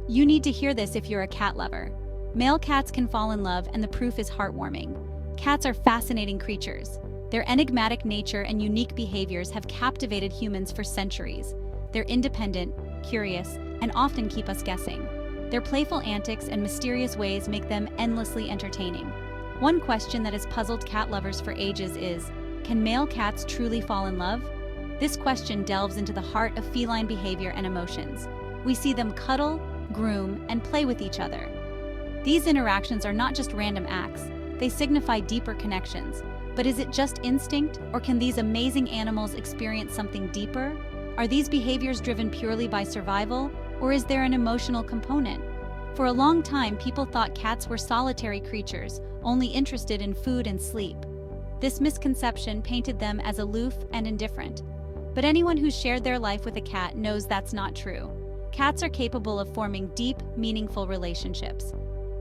You need to hear this if you're a cat lover. Male cats can fall in love, and the proof is heartwarming. Cats are fascinating creatures. Their enigmatic nature and unique behaviors have captivated humans for centuries. They're independent, curious, and often keep us guessing. Their playful antics and mysterious ways make them endlessly entertaining. One question that has puzzled cat lovers for ages is, can male cats truly fall in love? This question delves into the heart of feline behavior and emotions. We see them cuddle, groom, and play with each other. These interactions are not just random acts, they signify deeper connections. But is it just instinct, or can these amazing animals experience something deeper? Are these behaviors driven purely by survival, or is there an emotional component? For a long time, people thought cats were solitary creatures, only interested in food and sleep. This misconception painted them as aloof and indifferent. But anyone who's shared their life with a cat knows that's not true. Cats are capable of forming deep, meaningful relationships.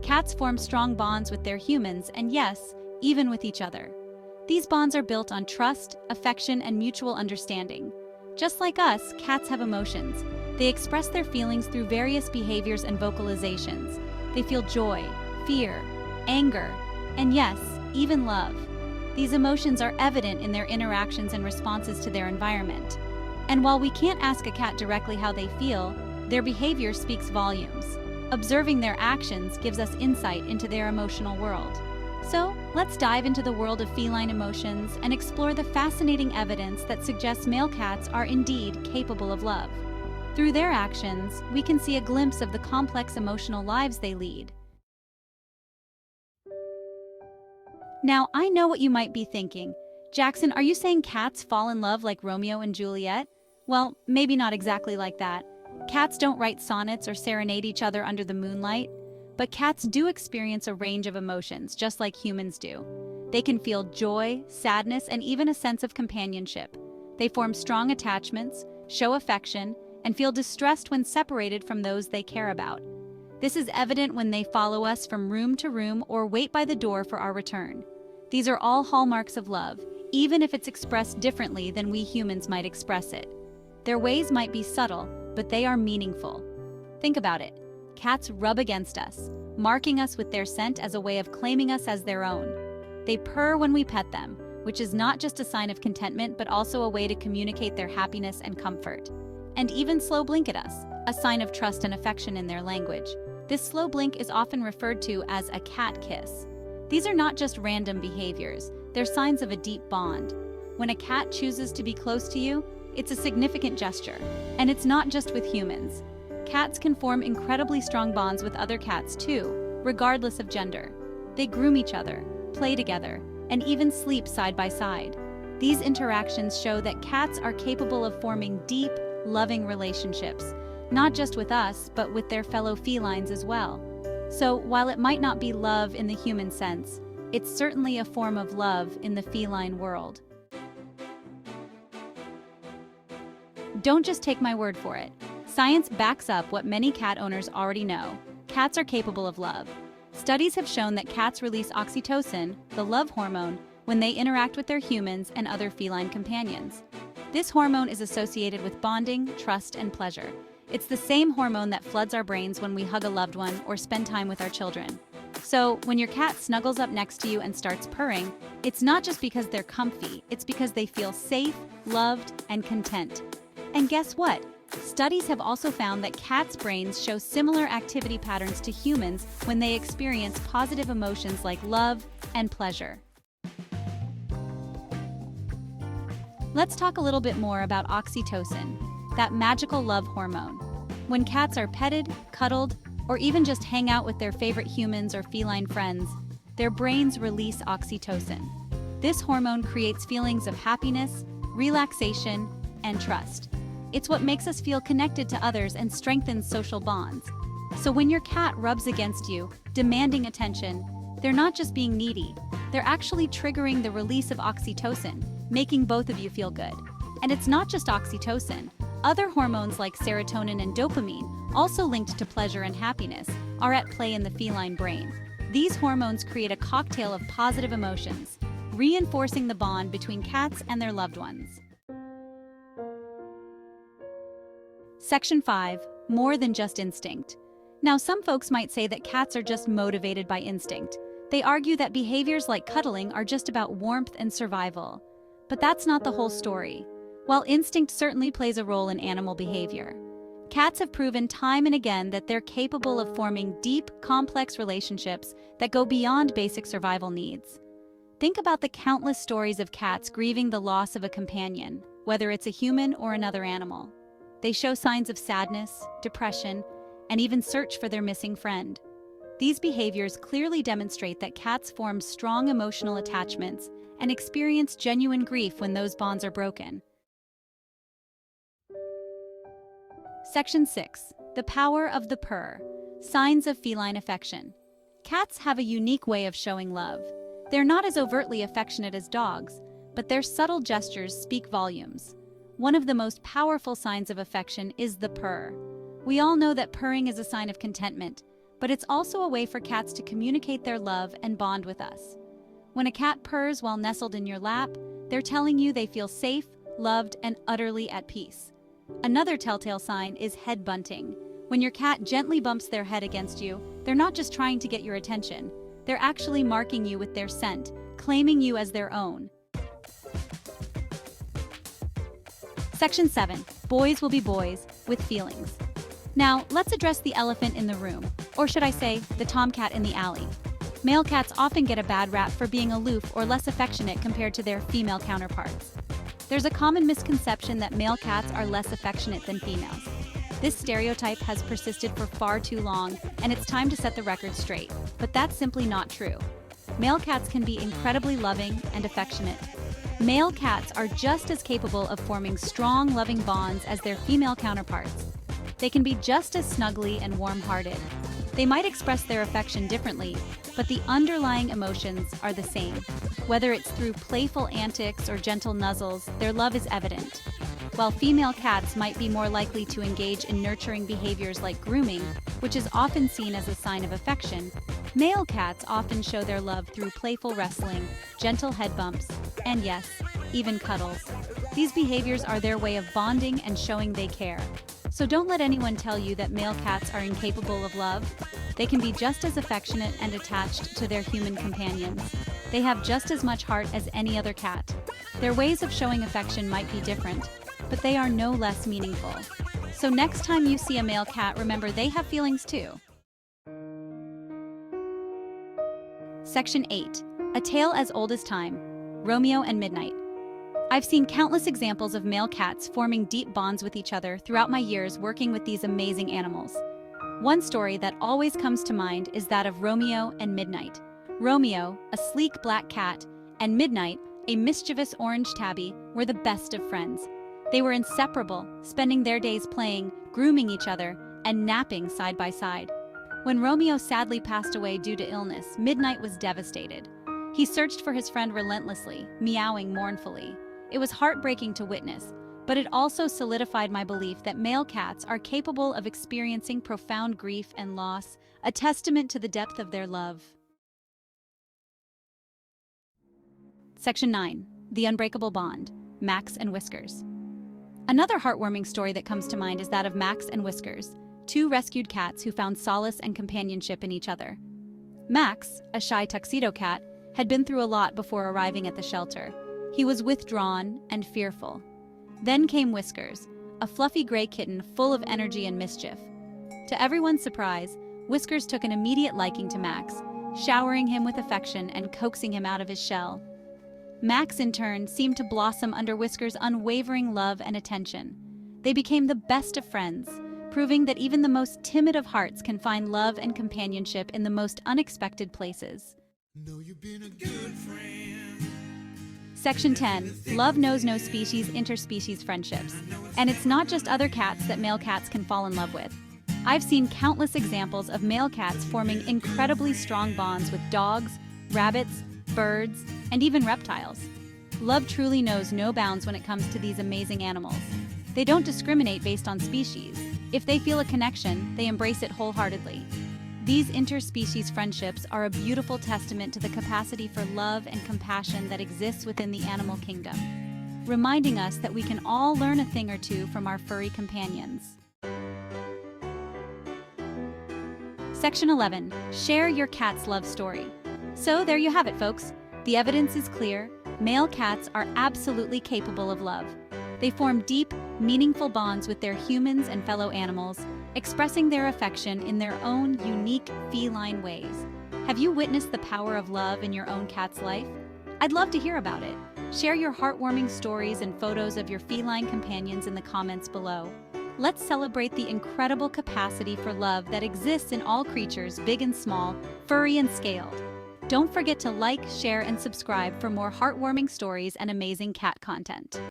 Cats form strong bonds with their humans, and yes, even with each other. These bonds are built on trust, affection, and mutual understanding. Just like us, cats have emotions. They express their feelings through various behaviors and vocalizations. They feel joy, fear, anger, and yes, even love. These emotions are evident in their interactions and responses to their environment. And while we can't ask a cat directly how they feel, their behavior speaks volumes. Observing their actions gives us insight into their emotional world. So, let's dive into the world of feline emotions and explore the fascinating evidence that suggests male cats are indeed capable of love. Through their actions, we can see a glimpse of the complex emotional lives they lead. Now, I know what you might be thinking. Jackson, are you saying cats fall in love like Romeo and Juliet? Well, maybe not exactly like that. Cats don't write sonnets or serenade each other under the moonlight. But cats do experience a range of emotions, just like humans do. They can feel joy, sadness, and even a sense of companionship. They form strong attachments, show affection, and feel distressed when separated from those they care about. This is evident when they follow us from room to room or wait by the door for our return. These are all hallmarks of love, even if it's expressed differently than we humans might express it. Their ways might be subtle, but they are meaningful. Think about it. Cats rub against us, marking us with their scent as a way of claiming us as their own. They purr when we pet them, which is not just a sign of contentment but also a way to communicate their happiness and comfort. And even slow blink at us, a sign of trust and affection in their language. This slow blink is often referred to as a cat kiss. These are not just random behaviors, they're signs of a deep bond. When a cat chooses to be close to you, it's a significant gesture. And it's not just with humans. Cats can form incredibly strong bonds with other cats too, regardless of gender. They groom each other, play together, and even sleep side by side. These interactions show that cats are capable of forming deep, loving relationships, not just with us, but with their fellow felines as well. So, while it might not be love in the human sense, it's certainly a form of love in the feline world. Don't just take my word for it. Science backs up what many cat owners already know. Cats are capable of love. Studies have shown that cats release oxytocin, the love hormone, when they interact with their humans and other feline companions. This hormone is associated with bonding, trust, and pleasure. It's the same hormone that floods our brains when we hug a loved one or spend time with our children. So, when your cat snuggles up next to you and starts purring, it's not just because they're comfy, it's because they feel safe, loved, and content. And guess what? Studies have also found that cats' brains show similar activity patterns to humans when they experience positive emotions like love and pleasure. Let's talk a little bit more about oxytocin, that magical love hormone. When cats are petted, cuddled, or even just hang out with their favorite humans or feline friends, their brains release oxytocin. This hormone creates feelings of happiness, relaxation, and trust. It's what makes us feel connected to others and strengthens social bonds. So when your cat rubs against you, demanding attention, they're not just being needy, they're actually triggering the release of oxytocin, making both of you feel good. And it's not just oxytocin. Other hormones like serotonin and dopamine, also linked to pleasure and happiness, are at play in the feline brain. These hormones create a cocktail of positive emotions, reinforcing the bond between cats and their loved ones. Section 5. More than just instinct. Now, some folks might say that cats are just motivated by instinct. They argue that behaviors like cuddling are just about warmth and survival. But that's not the whole story. While instinct certainly plays a role in animal behavior, cats have proven time and again that they're capable of forming deep, complex relationships that go beyond basic survival needs. Think about the countless stories of cats grieving the loss of a companion, whether it's a human or another animal. They show signs of sadness, depression, and even search for their missing friend. These behaviors clearly demonstrate that cats form strong emotional attachments and experience genuine grief when those bonds are broken. Section 6. The power of the purr. Signs of feline affection. Cats have a unique way of showing love. They're not as overtly affectionate as dogs, but their subtle gestures speak volumes. One of the most powerful signs of affection is the purr. We all know that purring is a sign of contentment, but it's also a way for cats to communicate their love and bond with us. When a cat purrs while nestled in your lap, they're telling you they feel safe, loved, and utterly at peace. Another telltale sign is head bunting. When your cat gently bumps their head against you, they're not just trying to get your attention. They're actually marking you with their scent, claiming you as their own. Section 7. Boys will be boys with feelings. Now, let's address the elephant in the room, or should I say, the tomcat in the alley. Male cats often get a bad rap for being aloof or less affectionate compared to their female counterparts. There's a common misconception that male cats are less affectionate than females. This stereotype has persisted for far too long, and it's time to set the record straight. But that's simply not true. Male cats can be incredibly loving and affectionate. Male cats are just as capable of forming strong, loving bonds as their female counterparts. They can be just as snuggly and warm-hearted. They might express their affection differently, but the underlying emotions are the same. Whether it's through playful antics or gentle nuzzles, their love is evident. While female cats might be more likely to engage in nurturing behaviors like grooming, which is often seen as a sign of affection, male cats often show their love through playful wrestling, gentle head bumps, and yes, even cuddles. These behaviors are their way of bonding and showing they care. So don't let anyone tell you that male cats are incapable of love. They can be just as affectionate and attached to their human companions. They have just as much heart as any other cat. Their ways of showing affection might be different, but they are no less meaningful. So next time you see a male cat, remember they have feelings too. Section 8. A tale as old as time. Romeo and Midnight. I've seen countless examples of male cats forming deep bonds with each other throughout my years working with these amazing animals. One story that always comes to mind is that of Romeo and Midnight. Romeo, a sleek black cat, and Midnight, a mischievous orange tabby, were the best of friends. They were inseparable, spending their days playing, grooming each other, and napping side by side. When Romeo sadly passed away due to illness, Midnight was devastated. He searched for his friend relentlessly, meowing mournfully. It was heartbreaking to witness, but it also solidified my belief that male cats are capable of experiencing profound grief and loss, a testament to the depth of their love. Section 9. The Unbreakable Bond. Max and Whiskers. Another heartwarming story that comes to mind is that of Max and Whiskers, two rescued cats who found solace and companionship in each other. Max, a shy tuxedo cat, had been through a lot before arriving at the shelter. He was withdrawn and fearful. Then came Whiskers, a fluffy gray kitten full of energy and mischief. To everyone's surprise, Whiskers took an immediate liking to Max, showering him with affection and coaxing him out of his shell. Max, in turn, seemed to blossom under Whiskers' unwavering love and attention. They became the best of friends, proving that even the most timid of hearts can find love and companionship in the most unexpected places. Know you've been a good friend. Section 10. Love knows no species, interspecies friendships. And it's not just other cats that male cats can fall in love with. I've seen countless examples of male cats forming incredibly strong bonds with dogs, rabbits, birds, and even reptiles. Love truly knows no bounds when it comes to these amazing animals. They don't discriminate based on species. If they feel a connection, they embrace it wholeheartedly. These interspecies friendships are a beautiful testament to the capacity for love and compassion that exists within the animal kingdom, reminding us that we can all learn a thing or two from our furry companions. Section 11. Share your cat's love story. So there you have it, folks. The evidence is clear. Male cats are absolutely capable of love. They form deep, meaningful bonds with their humans and fellow animals, expressing their affection in their own unique feline ways. Have you witnessed the power of love in your own cat's life? I'd love to hear about it. Share your heartwarming stories and photos of your feline companions in the comments below. Let's celebrate the incredible capacity for love that exists in all creatures, big and small, furry and scaled. Don't forget to like, share, and subscribe for more heartwarming stories and amazing cat content.